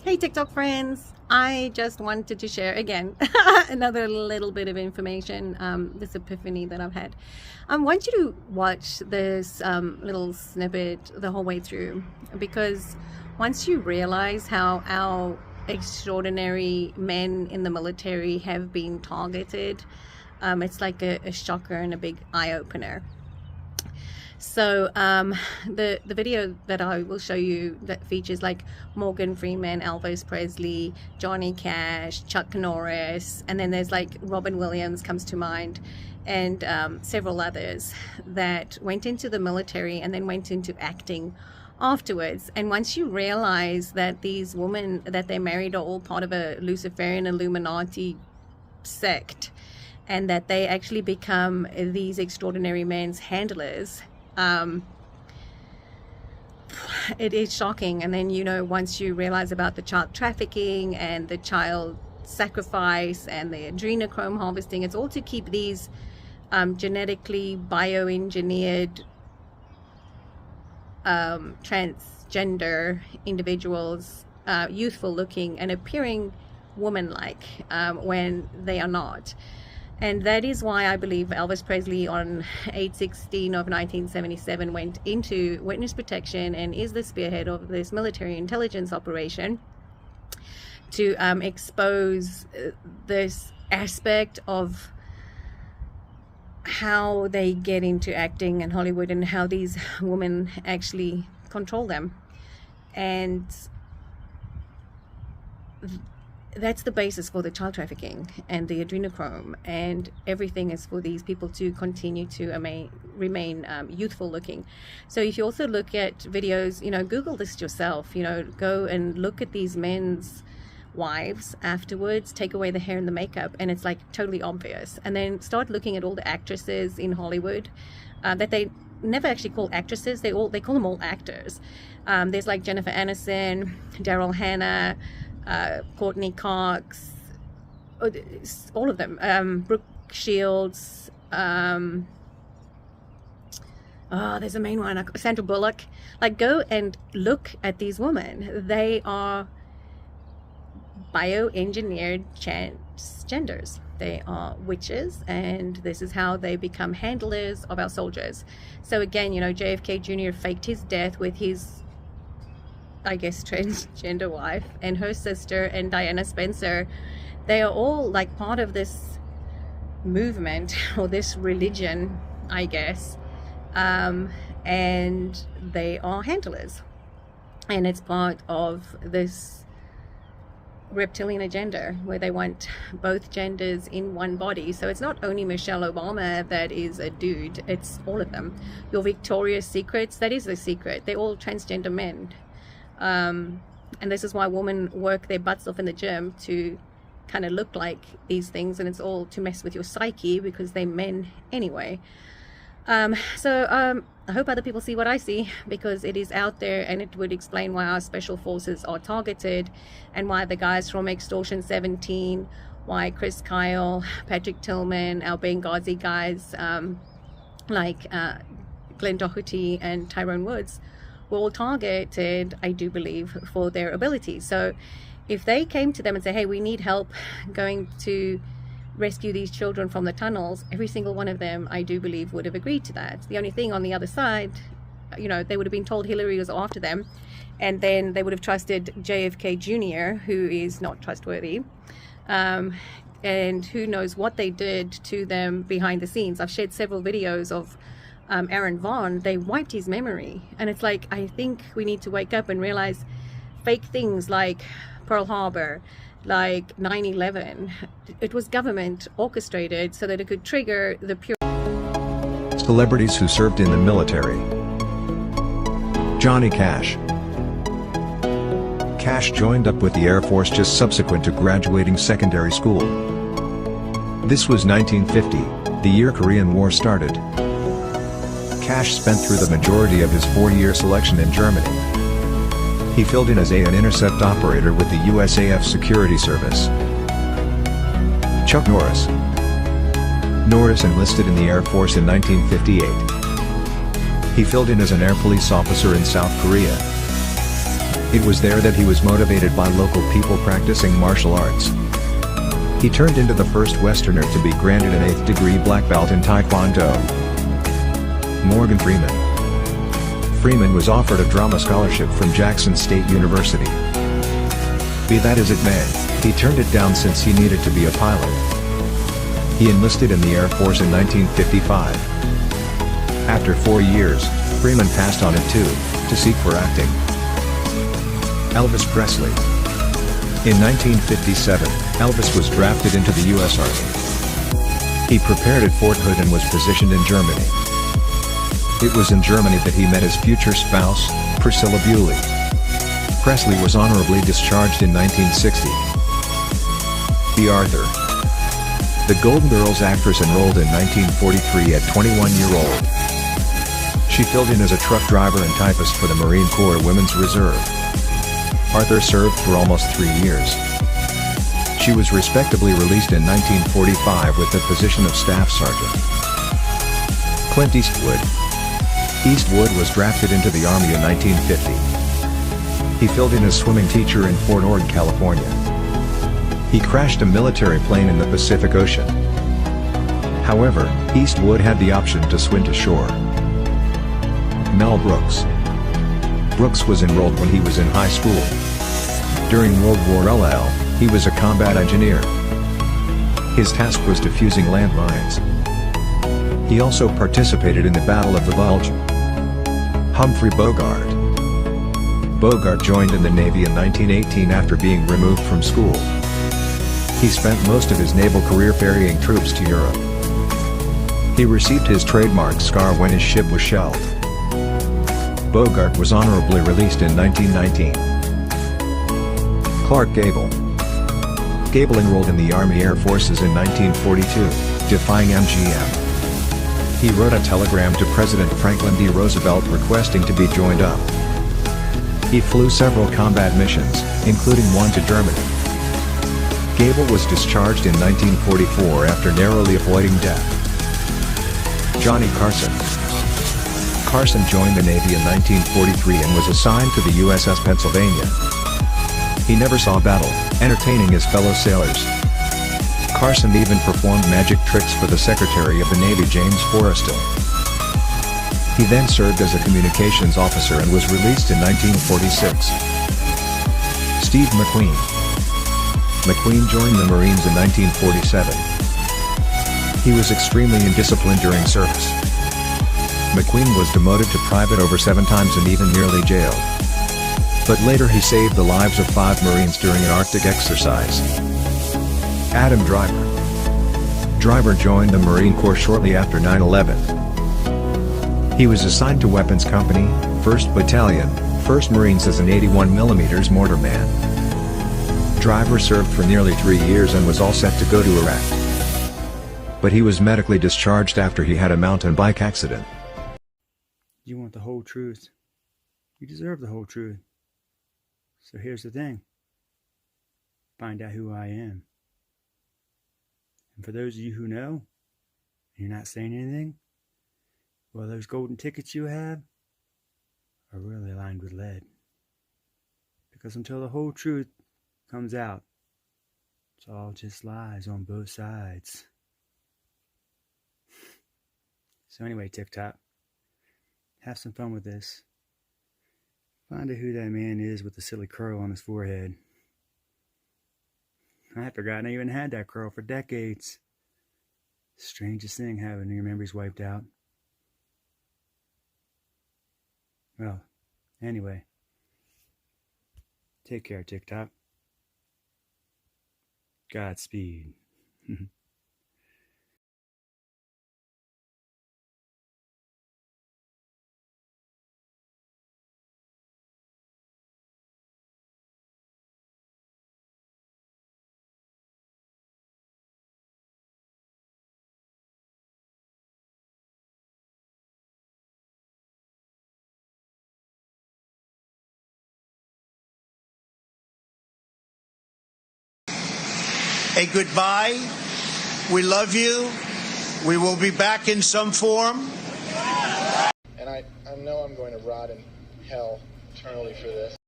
Hey TikTok friends, I just wanted to share again another little bit of information, this epiphany that I've had. I want you to watch this little snippet the whole way through, because once you realize how our extraordinary men in the military have been targeted, it's like a shocker and a big eye-opener. So the video that I will show you that features like Morgan Freeman, Elvis Presley, Johnny Cash, Chuck Norris, and then there's like Robin Williams comes to mind, and several others that went into the military and then went into acting afterwards. And once you realize that these women that they married are all part of a Luciferian Illuminati sect, and that they actually become these extraordinary men's handlers, it is shocking. And then, you know, once you realize about the child trafficking and the child sacrifice and the adrenochrome harvesting, it's all to keep these genetically bioengineered transgender individuals youthful looking and appearing woman-like when they are not. And that is why I believe Elvis Presley on 8/16 of 1977 went into witness protection and is the spearhead of this military intelligence operation to expose this aspect of how they get into acting in Hollywood and how these women actually control them. And that's the basis for the child trafficking and the adrenochrome, and everything is for these people to continue to remain youthful looking. So if you also look at videos, you know, Google this yourself, you know, go and look at these men's wives afterwards, take away the hair and the makeup, and it's like totally obvious. And then start looking at all the actresses in Hollywood that they never actually call actresses, they call them all actors. There's like Jennifer Aniston, Daryl Hannah, Courtney Cox, all of them, Brooke Shields, there's a main one, Sandra Bullock. Like, go and look at these women. They are bioengineered transgenders. They are witches, and this is how they become handlers of our soldiers. So again, you know, JFK Jr. faked his death with his, I guess, transgender wife and her sister, and Diana Spencer. They are all like part of this movement or this religion, I guess, and they are handlers, and it's part of this reptilian agenda where they want both genders in one body. So it's not only Michelle Obama that is a dude, it's all of them. Your Victoria's Secrets, that is a secret. They're all transgender men. And this is why women work their butts off in the gym to kind of look like these things, and it's all to mess with your psyche because they're men anyway. I hope other people see what I see, because it is out there, and it would explain why our special forces are targeted, and why the guys from Extortion 17, why Chris Kyle, Patrick Tillman, our Benghazi guys like Glenn Doherty and Tyrone Woods were all targeted, I do believe, for their abilities. So if they came to them and say, hey, we need help going to rescue these children from the tunnels, every single one of them, I do believe, would have agreed to that. The only thing on the other side, you know, they would have been told Hillary was after them, and then they would have trusted JFK Jr., who is not trustworthy, and who knows what they did to them behind the scenes. I've shared several videos of Aaron Vaughn. They wiped his memory, and it's like, I think we need to wake up and realize fake things like Pearl Harbor, like 9/11, it was government orchestrated so that it could trigger the pure celebrities who served in the military. Johnny Cash. Cash joined up with the Air Force just subsequent to graduating secondary school. This was 1950, the year Korean War started. Cash spent through the majority of his 4-year selection in Germany. He filled in as an intercept operator with the USAF Security Service. Chuck Norris. Norris enlisted in the Air Force in 1958. He filled in as an air police officer in South Korea. It was there that he was motivated by local people practicing martial arts. He turned into the first Westerner to be granted an 8th degree black belt in Taekwondo. Morgan Freeman. Freeman was offered a drama scholarship from Jackson State University. Be that as it may, he turned it down since he needed to be a pilot. He enlisted in the Air Force in 1955. After 4 years, Freeman passed on it too, to seek for acting. Elvis Presley. In 1957, Elvis was drafted into the U.S. Army. He prepared at Fort Hood and was positioned in Germany. It was in Germany that he met his future spouse, Priscilla Bewley. Presley was honorably discharged in 1960. B. Arthur. The Golden Girls actress enrolled in 1943 at 21-year-old. She filled in as a truck driver and typist for the Marine Corps Women's Reserve. Arthur served for almost 3 years. She was respectably released in 1945 with the position of Staff Sergeant. Clint Eastwood. Eastwood was drafted into the Army in 1950. He filled in as swimming teacher in Fort Ord, California. He crashed a military plane in the Pacific Ocean. However, Eastwood had the option to swim to shore. Mel Brooks. Brooks was enrolled when he was in high school. During World War LL, he was a combat engineer. His task was defusing landmines. He also participated in the Battle of the Bulge. Humphrey Bogart. Bogart joined in the Navy in 1918 after being removed from school. He spent most of his naval career ferrying troops to Europe. He received his trademark scar when his ship was shelled. Bogart was honorably released in 1919. Clark Gable. Gable enrolled in the Army Air Forces in 1942, defying MGM. He wrote a telegram to President Franklin D. Roosevelt requesting to be joined up. He flew several combat missions, including one to Germany. Gable was discharged in 1944 after narrowly avoiding death. Johnny Carson. Carson joined the Navy in 1943 and was assigned to the USS Pennsylvania. He never saw battle, entertaining his fellow sailors. Carson even performed magic tricks for the Secretary of the Navy, James Forrestal. He then served as a communications officer and was released in 1946. Steve McQueen. McQueen joined the Marines in 1947. He was extremely indisciplined during service. McQueen was demoted to private over 7 times and even nearly jailed. But later he saved the lives of 5 Marines during an Arctic exercise. Adam Driver. Driver joined the Marine Corps shortly after 9/11. He was assigned to Weapons Company, 1st Battalion, 1st Marines as an 81mm mortar man. Driver served for nearly 3 years and was all set to go to Iraq. But he was medically discharged after he had a mountain bike accident. You want the whole truth. You deserve the whole truth. So here's the thing. Find out who I am. And for those of you who know, and you're not saying anything, well, those golden tickets you have are really lined with lead. Because until the whole truth comes out, it's all just lies on both sides. So anyway, TikTok, have some fun with this. Find out who that man is with the silly curl on his forehead. I had forgotten I even had that curl for decades. Strangest thing, having your memories wiped out. Well, anyway. Take care, TikTok. Godspeed. A goodbye. We love you. We will be back in some form. And I know I'm going to rot in hell eternally for this.